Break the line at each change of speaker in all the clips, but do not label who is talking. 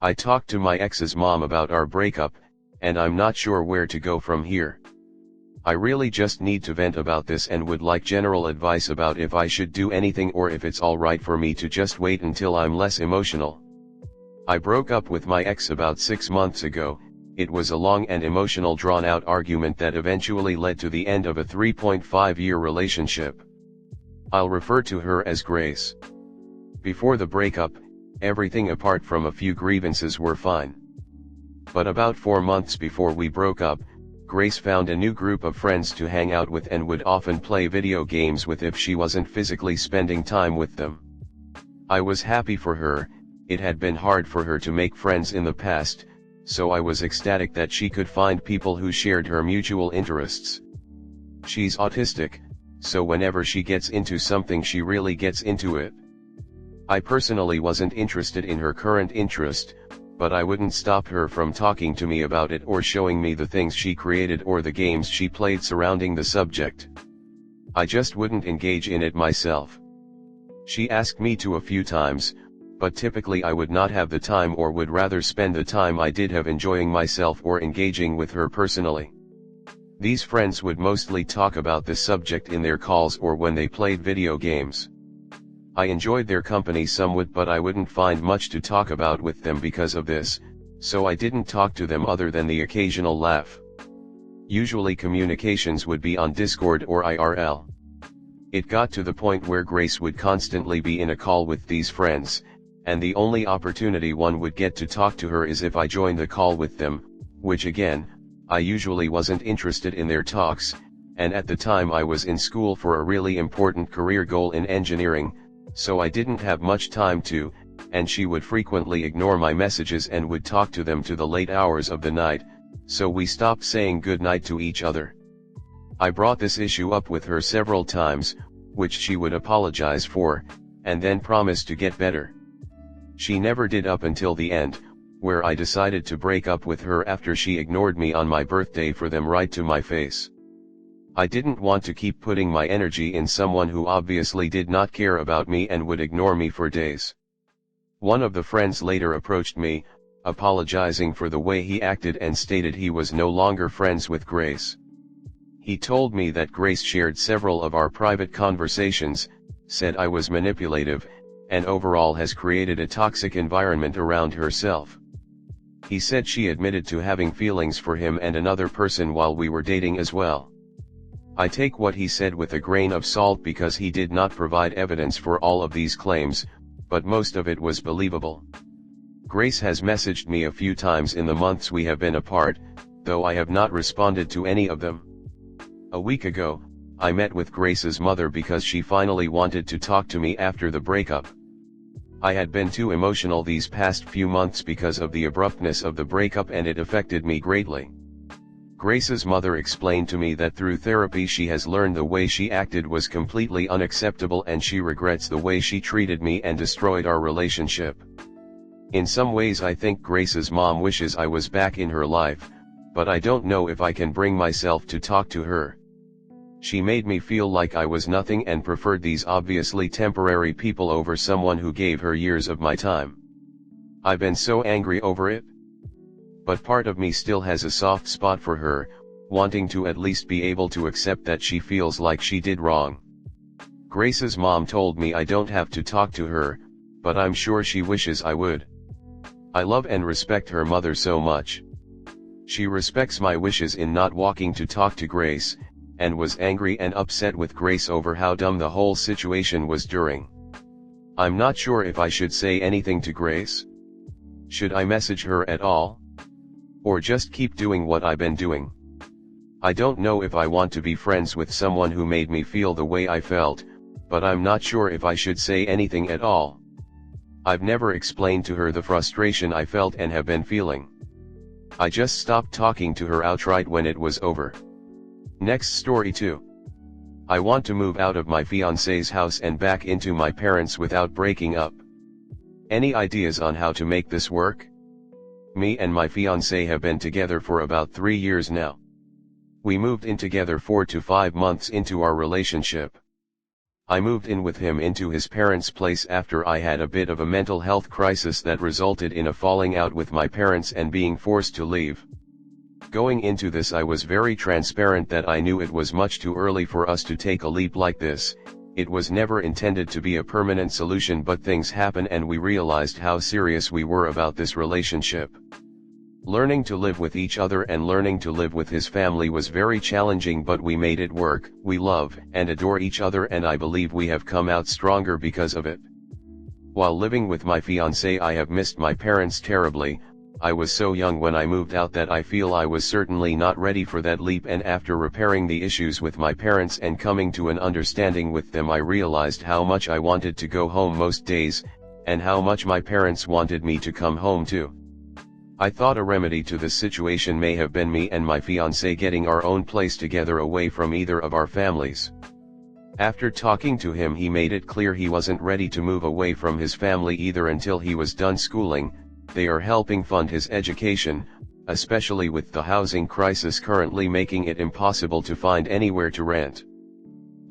I talked to my ex's mom about our breakup, and I'm not sure where to go from here. I really just need to vent about this and would like general advice about if I should do anything or if it's alright for me to just wait until I'm less emotional. I broke up with my ex about 6 months ago. It was a long and emotional drawn-out argument that eventually led to the end of a 3.5-year relationship. I'll refer to her as Grace. Before the breakup, everything apart from a few grievances were fine. But about 4 months before we broke up, Grace found a new group of friends to hang out with and would often play video games with if she wasn't physically spending time with them. I was happy for her. It had been hard for her to make friends in the past, so I was ecstatic that she could find people who shared her mutual interests. She's autistic, so whenever she gets into something she really gets into it. I personally wasn't interested in her current interest, but I wouldn't stop her from talking to me about it or showing me the things she created or the games she played surrounding the subject. I just wouldn't engage in it myself. She asked me to a few times, but typically I would not have the time or would rather spend the time I did have enjoying myself or engaging with her personally. These friends would mostly talk about this subject in their calls or when they played video games. I enjoyed their company somewhat, but I wouldn't find much to talk about with them because of this, so I didn't talk to them other than the occasional laugh. Usually communications would be on Discord or IRL. It got to the point where Grace would constantly be in a call with these friends, and the only opportunity one would get to talk to her is if I joined the call with them, which again, I usually wasn't interested in their talks, and at the time I was in school for a really important career goal in engineering, so I didn't have much time to, and she would frequently ignore my messages and would talk to them to the late hours of the night, so we stopped saying good night to each other. I brought this issue up with her several times, which she would apologize for, and then promise to get better. She never did up until the end, where I decided to break up with her after she ignored me on my birthday for them right to my face. I didn't want to keep putting my energy in someone who obviously did not care about me and would ignore me for days. One of the friends later approached me, apologizing for the way he acted and stated he was no longer friends with Grace. He told me that Grace shared several of our private conversations, said I was manipulative, and overall has created a toxic environment around herself. He said she admitted to having feelings for him and another person while we were dating as well. I take what he said with a grain of salt because he did not provide evidence for all of these claims, but most of it was believable. Grace has messaged me a few times in the months we have been apart, though I have not responded to any of them. A week ago, I met with Grace's mother because she finally wanted to talk to me after the breakup. I had been too emotional these past few months because of the abruptness of the breakup and it affected me greatly. Grace's mother explained to me that through therapy she has learned the way she acted was completely unacceptable and she regrets the way she treated me and destroyed our relationship. In some ways I think Grace's mom wishes I was back in her life, but I don't know if I can bring myself to talk to her. She made me feel like I was nothing and preferred these obviously temporary people over someone who gave her years of my time. I've been so angry over it. But part of me still has a soft spot for her, wanting to at least be able to accept that she feels like she did wrong. Grace's mom told me I don't have to talk to her, but I'm sure she wishes I would. I love and respect her mother so much. She respects my wishes in not walking to talk to Grace, and was angry and upset with Grace over how dumb the whole situation was during. I'm not sure if I should say anything to Grace. Should I message her at all? Or just keep doing what I've been doing? I don't know if I want to be friends with someone who made me feel the way I felt, but I'm not sure if I should say anything at all. I've never explained to her the frustration I felt and have been feeling. I just stopped talking to her outright when it was over. Next story 2. I want to move out of my fiancé's house and back into my parents' without breaking up. Any ideas on how to make this work? Me and my fiancé have been together for about 3 years now. We moved in together 4 to 5 months into our relationship. I moved in with him into his parents' place after I had a bit of a mental health crisis that resulted in a falling out with my parents and being forced to leave. Going into this, I was very transparent that I knew it was much too early for us to take a leap like this. It was never intended to be a permanent solution, but things happen and we realized how serious we were about this relationship. Learning to live with each other and learning to live with his family was very challenging, but we made it work. We love and adore each other, and I believe we have come out stronger because of it. While living with my fiancé, I have missed my parents terribly. I was so young when I moved out that I feel I was certainly not ready for that leap, and after repairing the issues with my parents and coming to an understanding with them, I realized how much I wanted to go home most days, and how much my parents wanted me to come home too. I thought a remedy to this situation may have been me and my fiancé getting our own place together away from either of our families. After talking to him, he made it clear he wasn't ready to move away from his family either until he was done schooling. They are helping fund his education, especially with the housing crisis currently making it impossible to find anywhere to rent.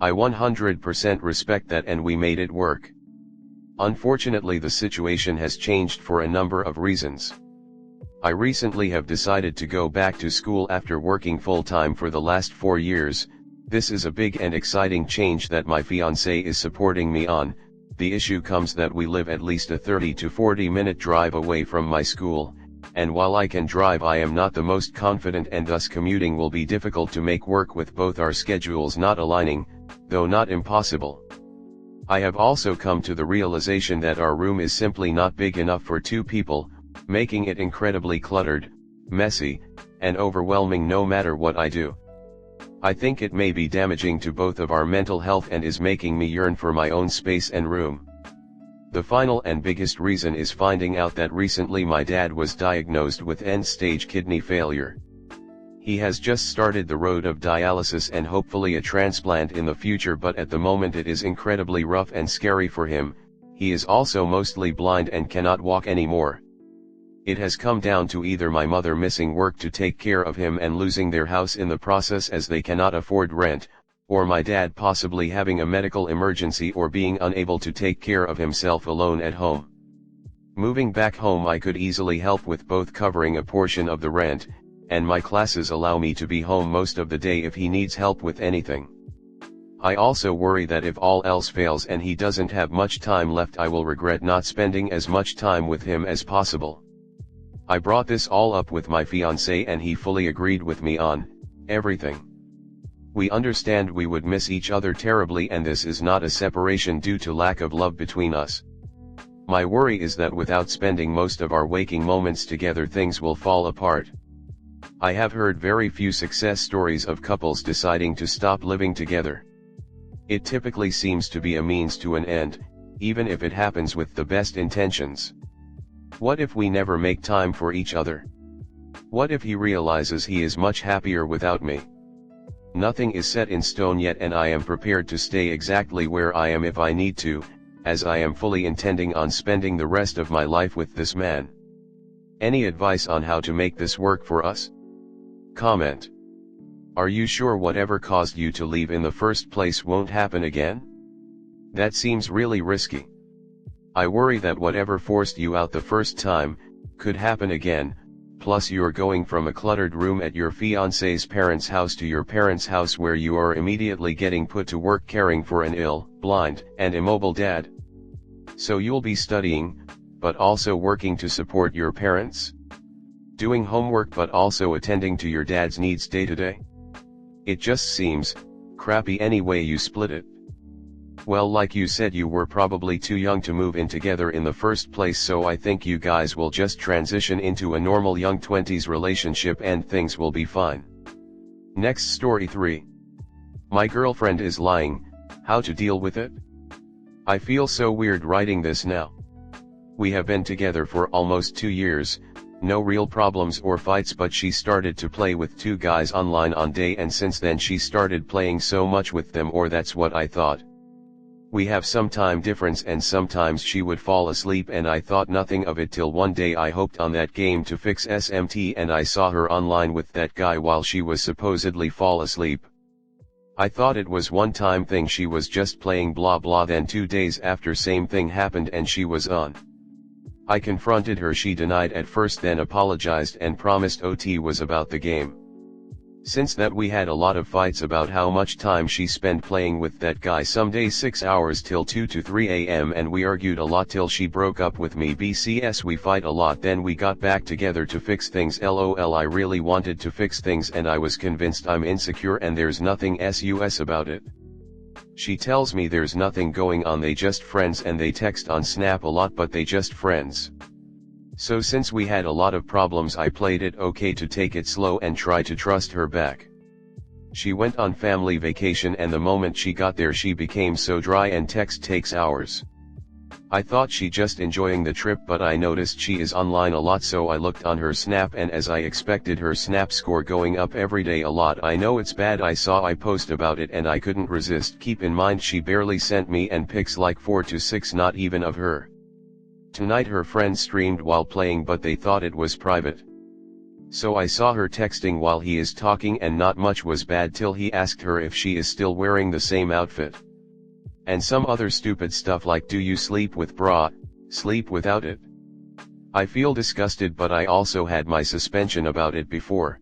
I 100% respect that, and we made it work. Unfortunately, the situation has changed for a number of reasons. I recently have decided to go back to school after working full-time for the last 4 years. This is a big and exciting change that my fiancé is supporting me on. The issue comes that we live at least a 30 to 40 minute drive away from my school, and while I can drive, I am not the most confident, and thus commuting will be difficult to make work with both our schedules not aligning, though not impossible. I have also come to the realization that our room is simply not big enough for 2 people, making it incredibly cluttered, messy, and overwhelming no matter what I do. I think it may be damaging to both of our mental health and is making me yearn for my own space and room. The final and biggest reason is finding out that recently my dad was diagnosed with end-stage kidney failure. He has just started the road of dialysis and hopefully a transplant in the future, but at the moment it is incredibly rough and scary for him. He is also mostly blind and cannot walk anymore. It has come down to either my mother missing work to take care of him and losing their house in the process as they cannot afford rent, or my dad possibly having a medical emergency or being unable to take care of himself alone at home. Moving back home, I could easily help with both covering a portion of the rent, and my classes allow me to be home most of the day if he needs help with anything. I also worry that if all else fails and he doesn't have much time left, I will regret not spending as much time with him as possible. I brought this all up with my fiancé and he fully agreed with me on everything. We understand we would miss each other terribly, and this is not a separation due to lack of love between us. My worry is that without spending most of our waking moments together, things will fall apart. I have heard very few success stories of couples deciding to stop living together. It typically seems to be a means to an end, even if it happens with the best intentions. What if we never make time for each other? What if he realizes he is much happier without me? Nothing is set in stone yet, and I am prepared to stay exactly where I am if I need to, as I am fully intending on spending the rest of my life with this man. Any advice on how to make this work for us? Comment. Are you sure whatever caused you to leave in the first place won't happen again? That seems really risky. I worry that whatever forced you out the first time could happen again. Plus, you're going from a cluttered room at your fiancé's parents' house to your parents' house, where you are immediately getting put to work caring for an ill, blind, and immobile dad. So you'll be studying, but also working to support your parents? Doing homework but also attending to your dad's needs day to day? It just seems crappy any way you split it. Well, like you said, you were probably too young to move in together in the first place, so I think you guys will just transition into a normal young 20s relationship and things will be fine. Next story 3. My girlfriend is lying, how to deal with it? I feel so weird writing this now. We have been together for almost 2 years, no real problems or fights, but she started to play with 2 guys online on day, and since then she started playing so much with them, or that's what I thought. We have some time difference and sometimes she would fall asleep, and I thought nothing of it till one day I hopped on that game to fix SMT and I saw her online with that guy while she was supposedly fall asleep. I thought it was one time thing, she was just playing blah blah, then 2 days after same thing happened and she was on. I confronted her, she denied at first then apologized and promised OT was about the game. Since that we had a lot of fights about how much time she spent playing with that guy, some days 6 hours till 2 to 3 a.m. and we argued a lot till she broke up with me. BCS we fight a lot, then we got back together to fix things. LOL, I really wanted to fix things and I was convinced I'm insecure and there's nothing sus about it. She tells me there's nothing going on, they just friends and they text on Snap a lot but they just friends. So since we had a lot of problems I played it okay to take it slow and try to trust her back. She went on family vacation and the moment she got there she became so dry and text takes hours. I thought she just enjoying the trip but I noticed she is online a lot, so I looked on her Snap and as I expected her Snap score going up every day a lot. I know it's bad, I saw I post about it and I couldn't resist. Keep in mind she barely sent me and pics like 4 to 6, not even of her. Tonight her friends streamed while playing but they thought it was private. So I saw her texting while he is talking and not much was bad till he asked her if she is still wearing the same outfit. And some other stupid stuff like, do you sleep with bra, sleep without it? I feel disgusted but I also had my suspension about it before.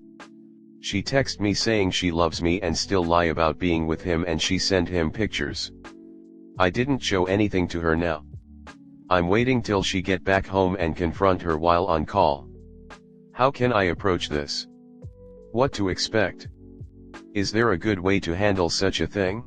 She texted me saying she loves me and still lie about being with him and she sent him pictures. I didn't show anything to her now. I'm waiting till she get back home and confront her while on call. How can I approach this? What to expect? Is there a good way to handle such a thing?